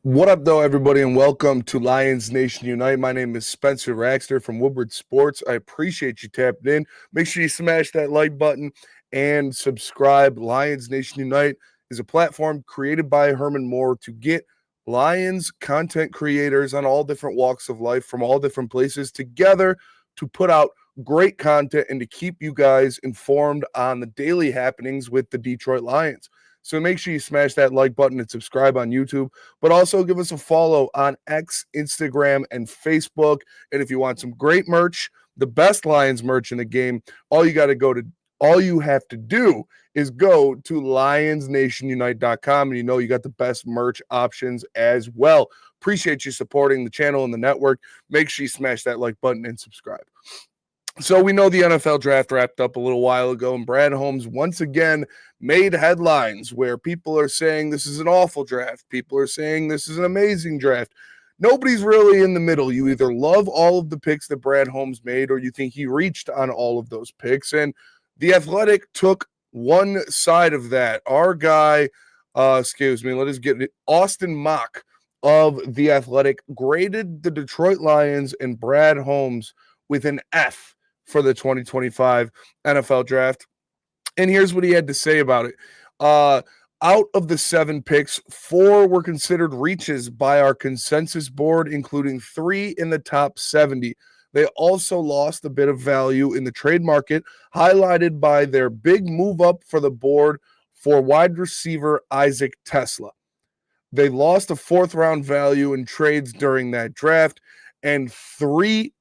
What up, though, everybody, and welcome to Lions Nation Unite. My name is Spencer Raxter from Woodward Sports. I appreciate you tapping in. Make sure you smash that like button and subscribe. Lions Nation Unite is a platform created by Herman to get Lions content creators on all different walks of life from all different places together to put out great content and to keep you guys informed on the daily happenings with the Detroit Lions. So make sure you smash that like button and subscribe on YouTube, but also give us a follow on X, Instagram, and Facebook. And if you want some great merch, the best Lions merch in the game, all you have to do is go to lionsnationunite.com, and you got the best merch options as well. Appreciate you supporting the channel and the network. Make sure you smash that like button and subscribe. So we know the NFL draft wrapped up a little while ago, and Brad Holmes once again made headlines where people are saying this is an awful draft. People are saying this is an amazing draft. Nobody's really in the middle. You either love all of the picks that Brad Holmes made or you think he reached on all of those picks. And the Athletic took one side of that. Our guy, Austin Mock of the Athletic graded the Detroit Lions and Brad Holmes with an F for the 2025 NFL draft. And here's what he had to say about it. Out of the 7 picks, 4 were considered reaches by our consensus board, including 3 in the top 70. They also lost a bit of value in the trade market, highlighted by their big move up for the board for wide receiver Isaac Tesla. They lost a 4th round value in trades during that draft, and they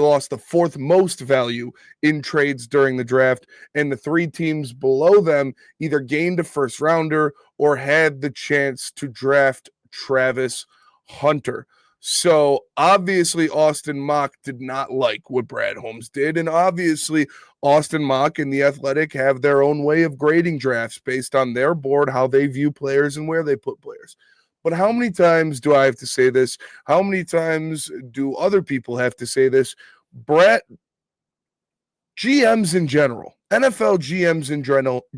lost the 4th most value in trades during the draft, and the 3 teams below them either gained a 1st rounder or had the chance to draft Travis Hunter. So obviously Austin Mock did not like what Brad Holmes did, and obviously Austin Mock and the Athletic have their own way of grading drafts based on their board, how they view players and where they put players. But how many times do I have to say this? How many times do other people have to say this? GMs in general, NFL GMs in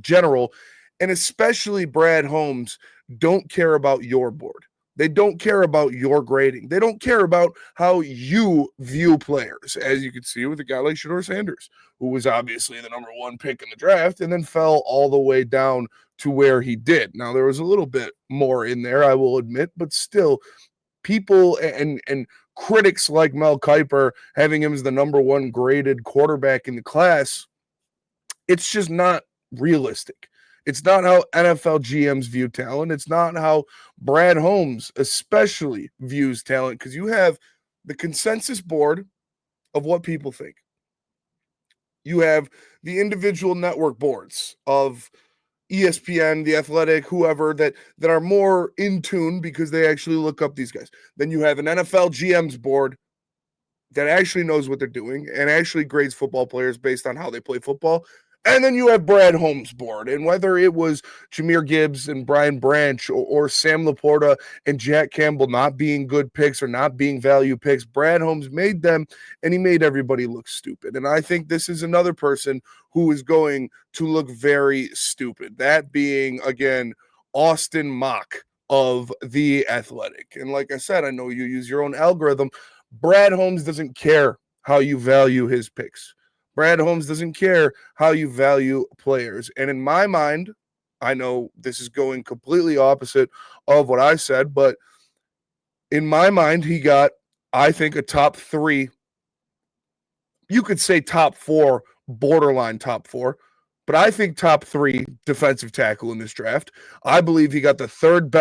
general, and especially Brad Holmes, don't care about your board. They don't care about your grading. They don't care about how you view players, as you can see with a guy like Shedeur Sanders, who was obviously the number 1 pick in the draft and then fell all the way down to where he did. Now, there was a little bit more in there, I will admit, but still, people and critics like Mel Kiper having him as the number 1 graded quarterback in the class, it's just not realistic. It's not how NFL GMs view talent. It's not how Brad Holmes especially views talent, because you have the consensus board of what people think. You have the individual network boards of ESPN, The Athletic, whoever that are more in tune because they actually look up these guys. Then you have an NFL GM's board that actually knows what they're doing and actually grades football players based on how they play football. And then you have Brad Holmes' board. And whether it was Jahmyr Gibbs and Brian Branch or Sam Laporta and Jack Campbell not being good picks or not being value picks, Brad Holmes made them, and he made everybody look stupid. And I think this is another person who is going to look very stupid. That being, again, Austin Mock of The Athletic. And like I said, I know you use your own algorithm. Brad Holmes doesn't care how you value his picks. Brad Holmes doesn't care how you value players. And in my mind, I know this is going completely opposite of what I said, but in my mind, he got, I think, a top 3. You could say top 4, borderline top 4, but I think top 3 defensive tackle in this draft. I believe he got the third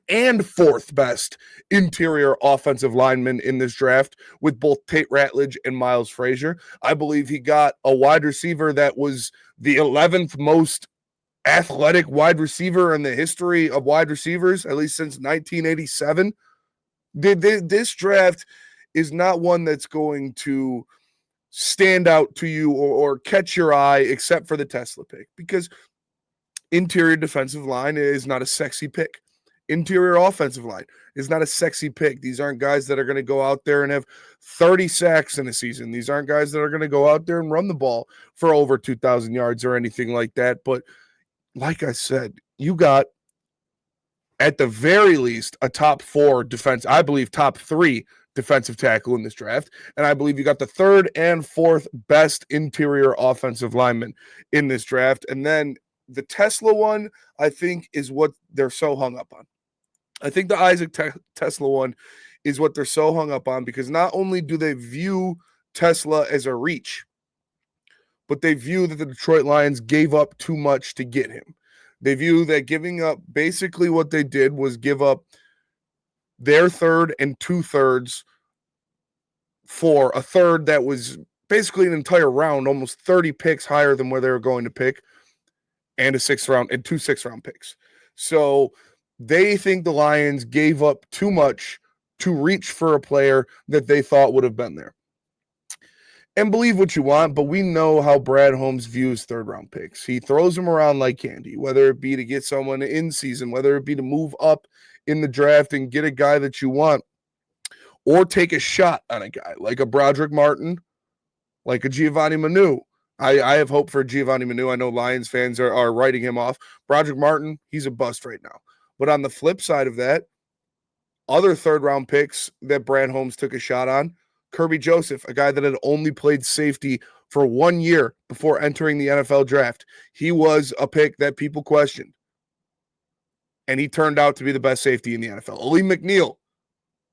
and fourth best interior offensive lineman in this draft with both Tate Ratledge and Miles Frazier. I believe he got a wide receiver that was the 11th most athletic wide receiver in the history of wide receivers, at least since 1987. This draft is not one that's going to stand out to you or catch your eye except for the Tesla pick, because interior defensive line is not a sexy pick. Interior offensive line is not a sexy pick. These aren't guys that are going to go out there and have 30 sacks in a season. These aren't guys that are going to go out there and run the ball for over 2,000 yards or anything like that. But like I said, you got at the very least, a top 4 defense, I believe top 3 defensive tackle in this draft. And I believe you got the 3rd and 4th best interior offensive lineman in this draft. And then the Tesla one, I think, is what they're so hung up on. I think the Isaac Tesla one is what they're so hung up on because not only do they view Tesla as a reach, but they view that the Detroit Lions gave up too much to get him. They view that giving up, basically what they did was give up their 3rd and 2/3 for a 3rd that was basically an entire round, almost 30 picks higher than where they were going to pick, and a 6th round and 2 6th-round picks. So they think the Lions gave up too much to reach for a player that they thought would have been there. And believe what you want, but we know how Brad Holmes views 3rd-round picks. He throws them around like candy, whether it be to get someone in season, whether it be to move up in the draft and get a guy that you want, or take a shot on a guy like a Broderick Martin, like a Giovanni Manu. I have hope for Giovanni Manu. I know Lions fans are writing him off. Broderick Martin, he's a bust right now. But on the flip side of that, other 3rd-round picks that Brad Holmes took a shot on, Kirby Joseph, a guy that had only played safety for 1 year before entering the NFL draft. He was a pick that people questioned. And he turned out to be the best safety in the NFL. Aleem McNeil,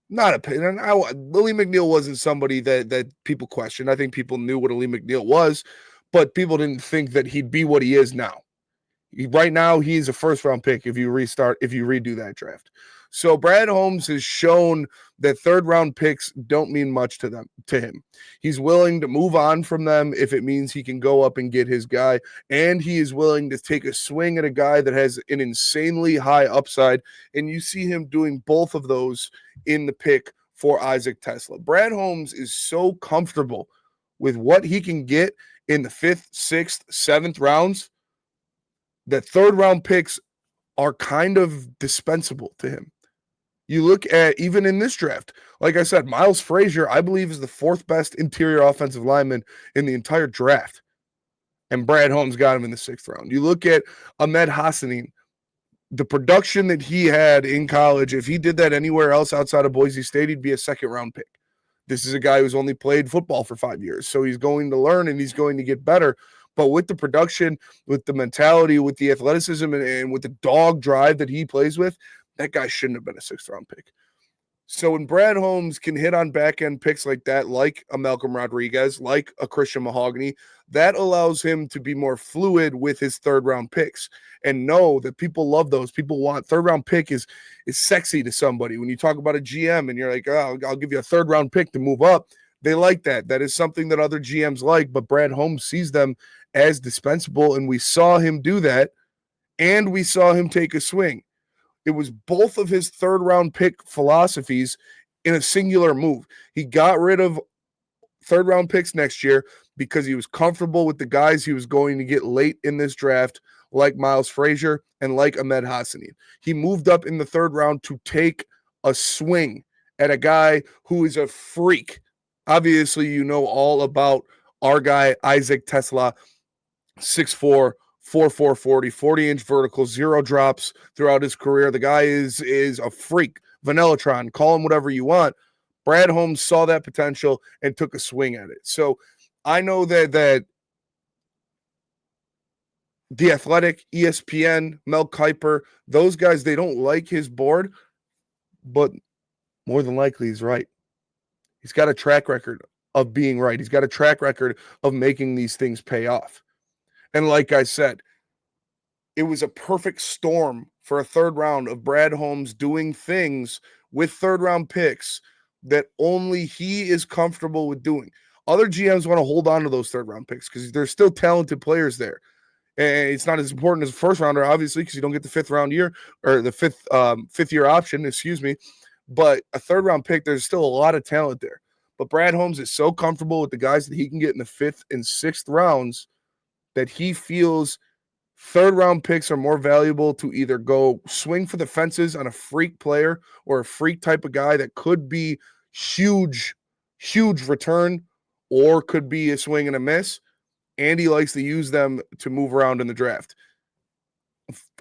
not a pick. Aleem McNeil wasn't somebody that people questioned. I think people knew what Aleem McNeil was, but people didn't think that he'd be what he is now. Right now, he's a 1st-round pick if you redo that draft. So Brad Holmes has shown that 3rd-round picks don't mean much to him. He's willing to move on from them if it means he can go up and get his guy, and he is willing to take a swing at a guy that has an insanely high upside, and you see him doing both of those in the pick for Isaac Tesla. Brad Holmes is so comfortable with what he can get in the 5th, 6th, 7th rounds that 3rd-round picks are kind of dispensable to him. You look at, even in this draft, like I said, Miles Frazier, I believe, is the 4th best interior offensive lineman in the entire draft. And Brad Holmes got him in the 6th round. You look at Ahmed Hassanin, the production that he had in college, if he did that anywhere else outside of Boise State, he'd be a 2nd-round pick. This is a guy who's only played football for 5 years. So he's going to learn and he's going to get better. But with the production, with the mentality, with the athleticism, and with the dog drive that he plays with, that guy shouldn't have been a 6th-round pick. So when Brad Holmes can hit on back-end picks like that, like a Malcolm Rodriguez, like a Christian Mahogany, that allows him to be more fluid with his 3rd-round picks and know that people love those. People want 3rd-round pick is sexy to somebody. When you talk about a GM and you're like, oh, I'll give you a 3rd-round pick to move up, they like that. That is something that other GMs like, but Brad Holmes sees them as dispensable, and we saw him do that, and we saw him take a swing. It was both of his 3rd-round pick philosophies in a singular move. He got rid of 3rd-round picks next year because he was comfortable with the guys he was going to get late in this draft, like Miles Frazier and like Ahmed Hassanin. He moved up in the 3rd round to take a swing at a guy who is a freak. Obviously, you know all about our guy, Isaac Tesla, 6'4", 4'4", 40-inch vertical, 0 drops throughout his career. The guy is a freak. Vanillatron, call him whatever you want. Brad Holmes saw that potential and took a swing at it. So I know that The Athletic, ESPN, Mel Kiper, those guys, they don't like his board, but more than likely he's right. He's got a track record of being right. He's got a track record of making these things pay off. And like I said, it was a perfect storm for a 3rd round of Brad Holmes doing things with 3rd-round picks that only he is comfortable with doing. Other GMs want to hold on to those 3rd-round picks because there's still talented players there. And it's not as important as a 1st-rounder, obviously, because you don't get the 5th-round year or the fifth-year option, But a 3rd-round pick, there's still a lot of talent there. But Brad Holmes is so comfortable with the guys that he can get in the 5th and 6th rounds that he feels 3rd-round picks are more valuable to either go swing for the fences on a freak player or a freak type of guy that could be huge return or could be a swing and a miss. And he likes to use them to move around in the draft.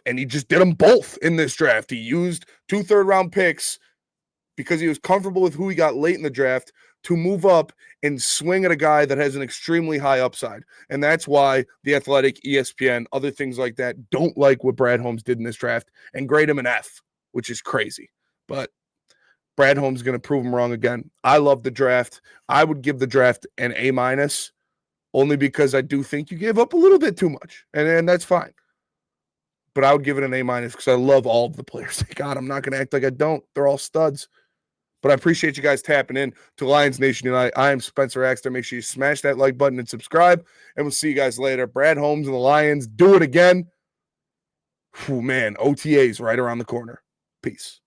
And he just did them both in this draft. He used 2 third-round picks because he was comfortable with who he got late in the draft to move up and swing at a guy that has an extremely high upside. And that's why The Athletic, ESPN, other things like that don't like what Brad Holmes did in this draft and grade him an F, which is crazy. But Brad Holmes is going to prove him wrong again. I love the draft. I would give the draft an A- only because I do think you gave up a little bit too much, and that's fine. But I would give it an A- because I love all of the players they got. I'm not going to act like I don't. They're all studs. But I appreciate you guys tapping in to Lions Nation tonight. I am Spencer Raxter. Make sure you smash that like button and subscribe, and we'll see you guys later. Brad Holmes and the Lions do it again. Whew, man, OTA's right around the corner. Peace.